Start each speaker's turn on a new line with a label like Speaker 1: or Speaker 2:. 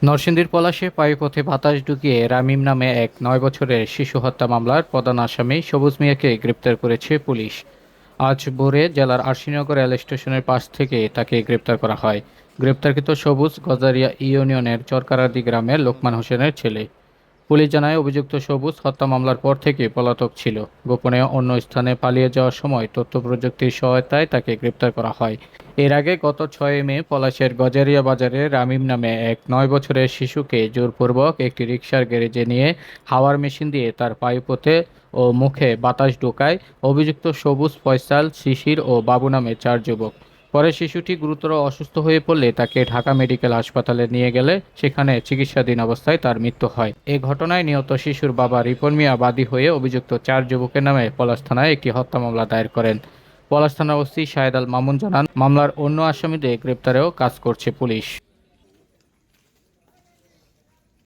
Speaker 1: নরসিংদীর পলাশে পায়ুপথে বাতাস ঢুকিয়ে রামিম নামে এক ৯ বছরের শিশু হত্যা মামলার প্রধান আসামি সবুজ মিয়াকে গ্রেপ্তার করেছে পুলিশ। আজ ভোরে জেলার আরশিনগর রেল স্টেশনের পাশ থেকে তাকে গ্রেপ্তার করা হয়। গ্রেপ্তারকৃত সবুজ গজারিয়া ইউনিয়নের চরকারাদি গ্রামের লোকমান হোসেনের ছেলে। পুলিশ জানায়, অভিযুক্ত সবুজ হত্যা মামলার পর থেকে পলাতক ছিল। গোপনে অন্য স্থানে পালিয়ে যাওয়ার সময় তথ্য প্রযুক্তির সহায়তায় তাকে গ্রেপ্তার করা হয়। এর আগে গত ৬ মে পলাশের গজারিয়া বাজারে রামিম নামে এক ৯ বছরের শিশুকে জোরপূর্বক একটি রিকশার গ্যারেজে নিয়ে হাওয়ার মেশিন দিয়ে তার পায়ুপথে ও মুখে বাতাস ঢোকায় অভিযুক্ত সবুজ, ফয়সাল, শিশির ও বাবু নামে ৪ যুবক। পরে শিশুটি গুরুতর অসুস্থ হয়ে পড়লে তাকে ঢাকা মেডিকেল হাসপাতালে নিয়ে গেলে সেখানে চিকিৎসাধীন অবস্থায় তার মৃত্যু হয়। এ ঘটনায় নিহত শিশুর বাবা রিপন মিয়া বাদী হয়ে অভিযুক্ত ৪ যুবকের নামে পলাশ থানায় একটি হত্যা মামলা দায়ের করেন। পলাশ থানার ওসি শাহেদ আল মামুন জানান, মামলার অন্য আসামিদের গ্রেপ্তারেও কাজ করছে পুলিশ।